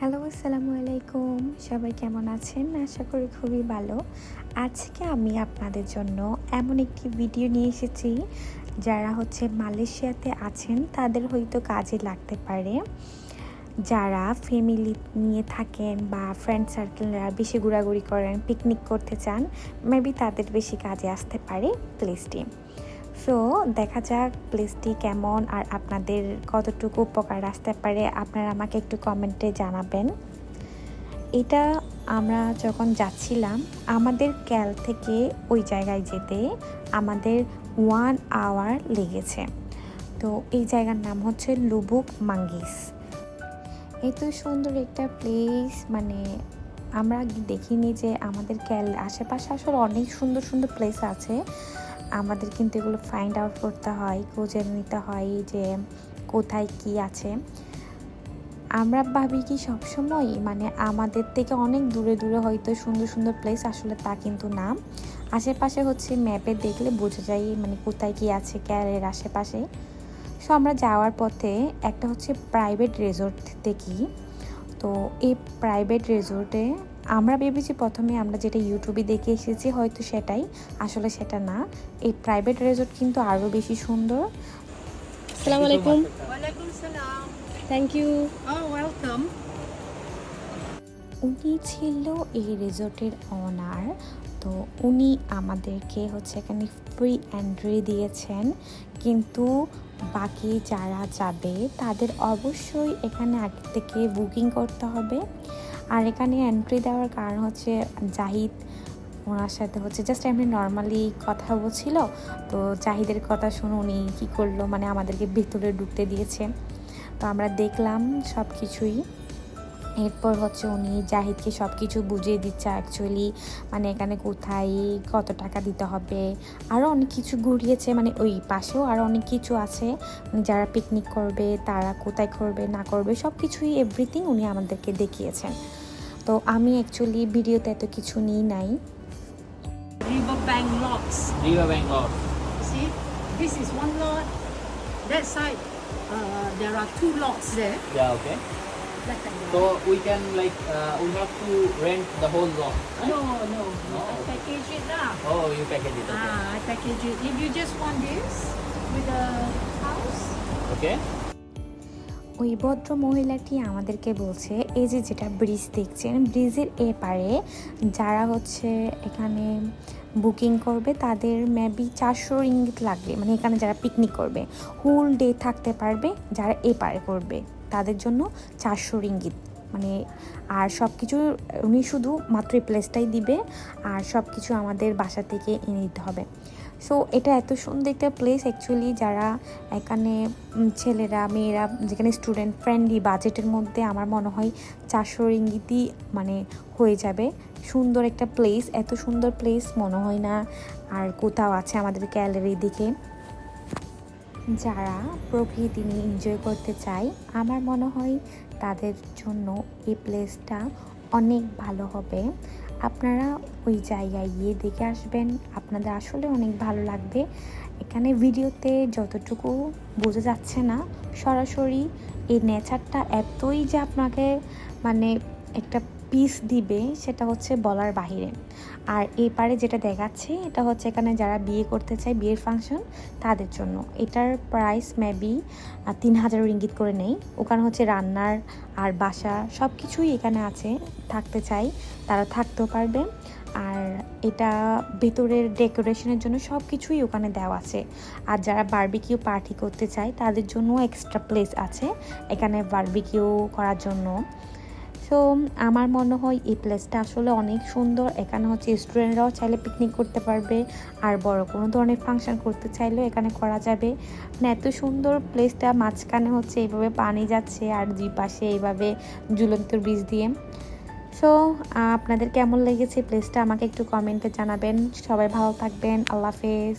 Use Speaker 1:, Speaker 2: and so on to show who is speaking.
Speaker 1: Hello, আসসালামু আলাইকুম। সবাই কেমন আছেন? আশা করি খুবই ভালো। আজকে আমি আপনাদের জন্য এমন একটি ভিডিও নিয়ে এসেছি, যারা মালয়েশিয়াতে আছেন তাদের হয়তো কাজে লাগতে পারে। যারা ফ্যামিলি নিয়ে থাকেন বা ফ্রেন্ড সার্কেলরা বেশি ঘোরাঘুরি করেন, পিকনিক করতে চান, মেবি তাদের বেশি কাজে আসতে পারে প্লেসটি। সো দেখা যাক প্লেসটি কেমন আর আপনাদের কতটুকু উপকার আসতে পারে, আপনারা আমাকে একটু কমেন্টে জানাবেন। এটা আমরা যখন যাচ্ছিলাম, আমাদের ক্যাল থেকে ওই জায়গায় যেতে আমাদের 1 আওয়ার লেগেছে। তো এই জায়গার নাম হচ্ছে লুবুক মাঙ্গিস। এত সুন্দর একটা প্লেস, আমরা দেখিনি যে আমাদের ক্যাল আশেপাশে আসলে অনেক সুন্দর সুন্দর প্লেস আছে। আমাদের কিন্তু এগুলো ফাইন্ড আউট করতে হয়, খুঁজে নিতে হয় যে কোথায় কি আছে। আমরা ভাবি কি সবসময় আমাদের থেকে অনেক দূরে দূরে হয়তো সুন্দর সুন্দর প্লেস, আসলে তা কিন্তু না। আশেপাশে ম্যাপে দেখলে বোঝা যায় কোথায় কি আছে ক্যালের আশেপাশে। সো আমরা যাওয়ার পথে একটা প্রাইভেট রিসোর্ট দেখি। তো এই প্রাইভেট রিসোর্টে আমরা ভেবেছি প্রথমে আমরা যেটা ইউটিউবে দেখে এসেছি হয়তো সেটাই, আসলে সেটা না। এই প্রাইভেট রিসোর্ট কিন্তু আরও বেশি সুন্দর।
Speaker 2: আসসালামু আলাইকুম।
Speaker 3: Walaikum salam.
Speaker 2: Thank you.
Speaker 3: Oh, welcome.
Speaker 1: উনি ছিল এই রিসোর্টের ওনার। তো উনি আমাদেরকে এখানে ফ্রি এন্ট্রি দিয়েছেন, কিন্তু বাকি যারা যাবে তাদের অবশ্যই এখানে আগে থেকে বুকিং করতে হবে। আর এখানে এন্ট্রি দেওয়ার কারণ জাহিদ ওনার সাথে জাস্ট এমনি নর্মালি কথা বলছিল। তো জাহিদের কথা শুনে উনি কী করলো, আমাদেরকে ভেতরে ঢুকতে দিয়েছে। তো আমরা দেখলাম সব কিছুই। এরপর উনি জাহিদকে সব কিছু বুঝিয়ে দিচ্ছে অ্যাকচুয়ালি, এখানে কোথায় কত টাকা দিতে হবে। আরও অনেক কিছু ঘুরিয়েছে, ওই পাশেও আরও অনেক কিছু আছে, যারা পিকনিক করবে তারা কোথায় করবে না করবে সব কিছুই এভরিথিং উনি আমাদেরকে দেখিয়েছেন। তো আমি অ্যাকচুয়ালি ভিডিওতে এত কিছু নিই নাই।
Speaker 3: Riverbank lots.
Speaker 4: Riverbank Lodge.
Speaker 3: See, this is one lot. That side, there are two lots there.
Speaker 4: Yeah, okay.
Speaker 3: Like that.
Speaker 4: So we can we have to rent the whole lot. Right?
Speaker 3: No.
Speaker 4: No.
Speaker 3: I package it now.
Speaker 4: Oh, you package it. Okay.
Speaker 3: I package it. If you just want this with the house.
Speaker 4: Okay.
Speaker 1: ওই ভদ্র মহিলাটি আমাদেরকে বলছে, এই যে যেটা bridge দেখছেন, ব্রিজের এপারে যারা এখানে বুকিং করবে তাদের মেবি 400 রিঙ্গিত লাগবে। এখানে যারা পিকনিক করবে, হোল ডে থাকতে পারবে, যারা এপারে করবে তাদের জন্য 400 রিঙ্গিত। আর সব কিছু উনি শুধু মাত্র এই প্লেসটাই দিবে, আর সব কিছু আমাদের বাসা থেকে এনে দিতে হবে। সো এটা এত সুন্দর একটা প্লেস অ্যাকচুয়ালি, যারা এখানে ছেলেরা মেয়েরা যেখানে স্টুডেন্ট ফ্রেন্ডলি বাজেটের মধ্যে আমার মনে হয় 400 রিঙ্গিতই হয়ে যাবে। সুন্দর একটা প্লেস, এত সুন্দর প্লেস মনে হয় না আর কোথাও আছে আমাদের ক্যালারি দিকে। যারা প্রকৃতি নিয়ে এনজয় করতে চায়, আমার মনে হয় তাদের জন্য এই প্লেসটা অনেক ভালো হবে। আপনারা ওই জায়গায় গিয়ে দেখে আসবেন, আপনাদের আসলে অনেক ভালো লাগবে। এখানে ভিডিওতে যতটুকু বোঝা যাচ্ছে না, সরাসরি এই নেচারটা এতই যে আপনাকে একটা পিস দিবে, সেটা বলার বাহিরে। আর এই পারে যেটা দেখাচ্ছে, এটা এখানে যারা বিয়ে করতে চায়, বিয়ের ফাংশন, তাদের জন্য এটার প্রাইস মেবি 3000 রিঙ্গিত করে নেই। ওখানে রান্নার আর বাসা সব কিছুই এখানে আছে, থাকতে চাই তারা থাকতেও পারবে। আর এটা ভেতরের ডেকোরেশনের জন্য সব কিছুই ওখানে দেওয়া আছে। আর যারা বারবিকিউ পার্টি করতে চায় তাদের জন্য এক্সট্রা প্লেস আছে এখানে বারবিকিউ করার জন্য। সো আমার মনে হয় এই প্লেসটা আসলে অনেক সুন্দর। এখানে স্টুডেন্টরাও চাইলে পিকনিক করতে পারবে, আর বড় কোনো ধরনের ফাংশন করতে চাইলেও এখানে করা যাবে। এত সুন্দর প্লেসটা, মাঝখানে এইভাবে পানি যাচ্ছে আর দুই পাশে এইভাবে ঝুলন্ত ব্রিজ দিয়ে। সো আপনাদের কেমন লেগেছে প্লেসটা আমাকে একটু কমেন্টে জানাবেন। সবাই ভালো থাকবেন। আল্লাহ হাফেজ।